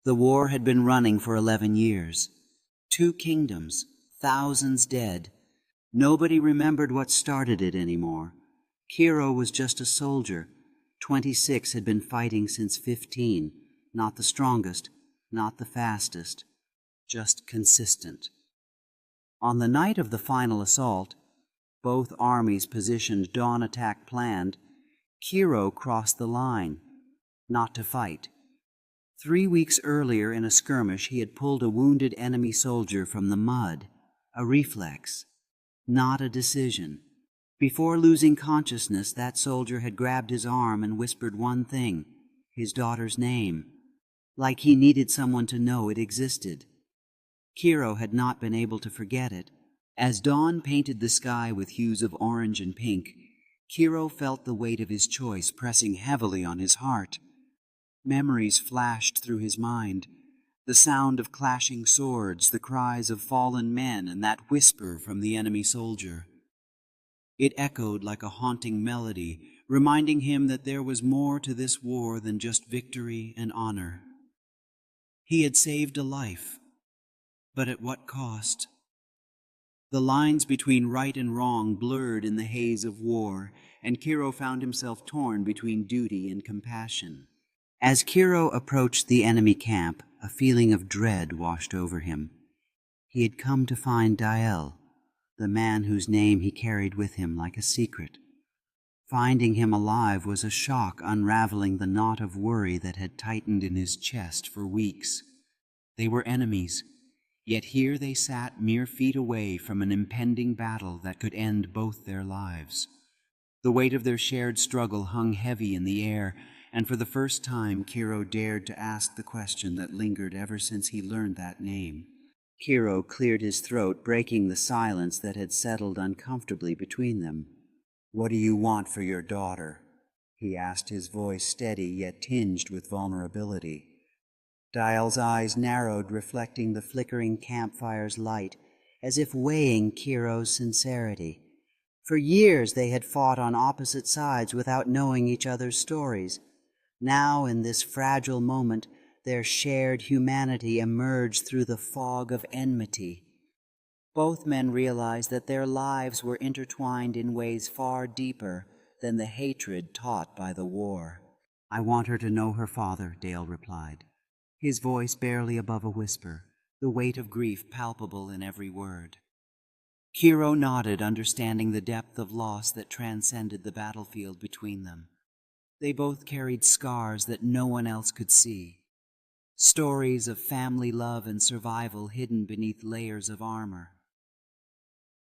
The war had been running for 11 years. 2 kingdoms, thousands dead. Nobody remembered what started it anymore. Kiro was just a soldier. 26 had been fighting since 15. Not the strongest, not the fastest, just consistent. On the night of the final assault, both armies positioned dawn attack planned, Kiro crossed the line, not to fight. 3 weeks earlier in a skirmish he had pulled a wounded enemy soldier from the mud, a reflex, not a decision. Before losing consciousness, that soldier had grabbed his arm and whispered one thing, his daughter's name, like he needed someone to know it existed. Kiro had not been able to forget it. As dawn painted the sky with hues of orange and pink, Kiro felt the weight of his choice pressing heavily on his heart. Memories flashed through his mind, the sound of clashing swords, the cries of fallen men, and that whisper from the enemy soldier. It echoed like a haunting melody, reminding him that there was more to this war than just victory and honor. He had saved a life, but at what cost? The lines between right and wrong blurred in the haze of war, and Kiro found himself torn between duty and compassion. As Kiro approached the enemy camp, a feeling of dread washed over him. He had come to find Dael, the man whose name he carried with him like a secret. Finding him alive was a shock unraveling the knot of worry that had tightened in his chest for weeks. They were enemies, yet here they sat mere feet away from an impending battle that could end both their lives. The weight of their shared struggle hung heavy in the air, and for the first time Kiro dared to ask the question that lingered ever since he learned that name. Kiro cleared his throat, breaking the silence that had settled uncomfortably between them. "What do you want for your daughter?" he asked, his voice steady yet tinged with vulnerability. Dael's eyes narrowed, reflecting the flickering campfire's light, as if weighing Kiro's sincerity. For years they had fought on opposite sides without knowing each other's stories. Now, in this fragile moment, their shared humanity emerged through the fog of enmity. Both men realized that their lives were intertwined in ways far deeper than the hatred taught by the war. "I want her to know her father," Dael replied, his voice barely above a whisper, the weight of grief palpable in every word. Kiro nodded, understanding the depth of loss that transcended the battlefield between them. They both carried scars that no one else could see, stories of family love and survival hidden beneath layers of armor.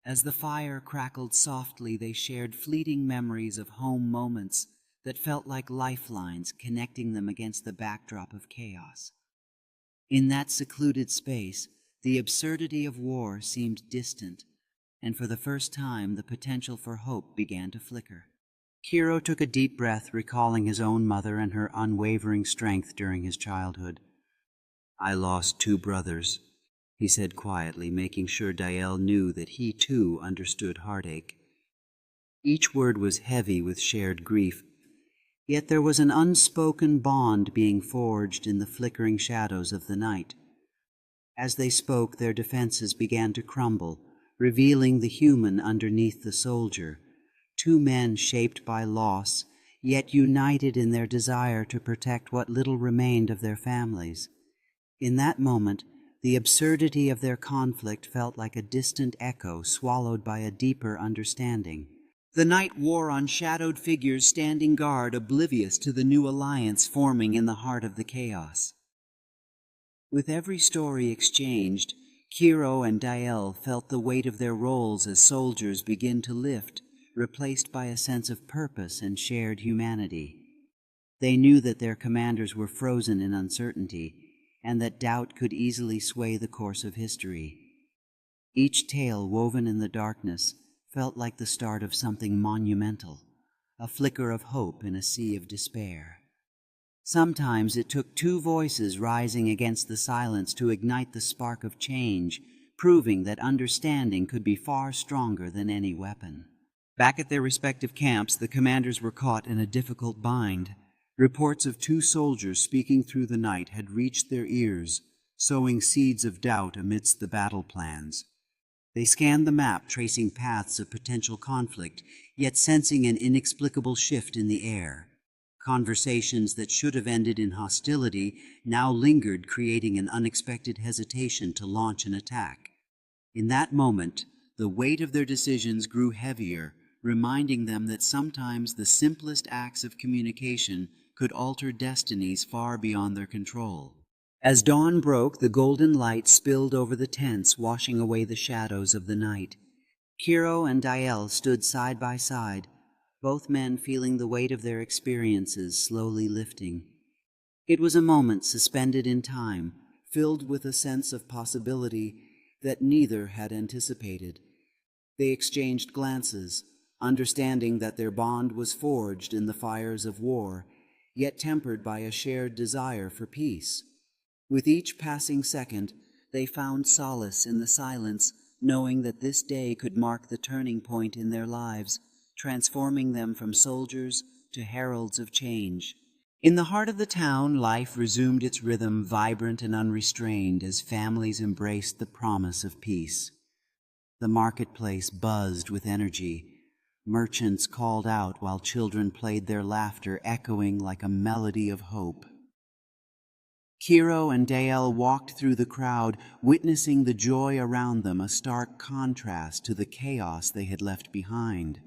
As the fire crackled softly, they shared fleeting memories of home moments that felt like lifelines connecting them against the backdrop of chaos. In that secluded space, the absurdity of war seemed distant, and for the first time the potential for hope began to flicker. Kiro took a deep breath, recalling his own mother and her unwavering strength during his childhood. "I lost 2 brothers," he said quietly, making sure Dael knew that he too understood heartache. Each word was heavy with shared grief, yet there was an unspoken bond being forged in the flickering shadows of the night. As they spoke, their defenses began to crumble, revealing the human underneath the soldier. 2 men shaped by loss, yet united in their desire to protect what little remained of their families. In that moment, the absurdity of their conflict felt like a distant echo swallowed by a deeper understanding. The night wore on shadowed figures standing guard, oblivious to the new alliance forming in the heart of the chaos. With every story exchanged, Kiro and Dael felt the weight of their roles as soldiers begin to lift, replaced by a sense of purpose and shared humanity. They knew that their commanders were frozen in uncertainty, and that doubt could easily sway the course of history. Each tale woven in the darkness felt like the start of something monumental, a flicker of hope in a sea of despair. Sometimes it took 2 voices rising against the silence to ignite the spark of change, proving that understanding could be far stronger than any weapon. Back at their respective camps, the commanders were caught in a difficult bind. Reports of two soldiers speaking through the night had reached their ears, sowing seeds of doubt amidst the battle plans. They scanned the map, tracing paths of potential conflict, yet sensing an inexplicable shift in the air. Conversations that should have ended in hostility now lingered, creating an unexpected hesitation to launch an attack. In that moment, the weight of their decisions grew heavier, reminding them that sometimes the simplest acts of communication could alter destinies far beyond their control. As dawn broke, the golden light spilled over the tents, washing away the shadows of the night. Kiro and Dael stood side by side, both men feeling the weight of their experiences slowly lifting. It was a moment suspended in time, filled with a sense of possibility that neither had anticipated. They exchanged glances, understanding that their bond was forged in the fires of war, yet tempered by a shared desire for peace. With each passing second, they found solace in the silence, knowing that this day could mark the turning point in their lives, transforming them from soldiers to heralds of change. In the heart of the town, life resumed its rhythm, vibrant and unrestrained, as families embraced the promise of peace. The marketplace buzzed with energy. Merchants called out while children played their laughter, echoing like a melody of hope. Kiro and Dael walked through the crowd, witnessing the joy around them, a stark contrast to the chaos they had left behind.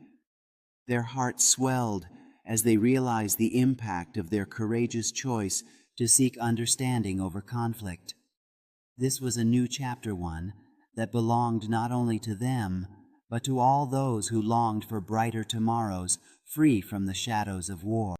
Their hearts swelled as they realized the impact of their courageous choice to seek understanding over conflict. This was a new chapter, one that belonged not only to them, but to all those who longed for brighter tomorrows, free from the shadows of war.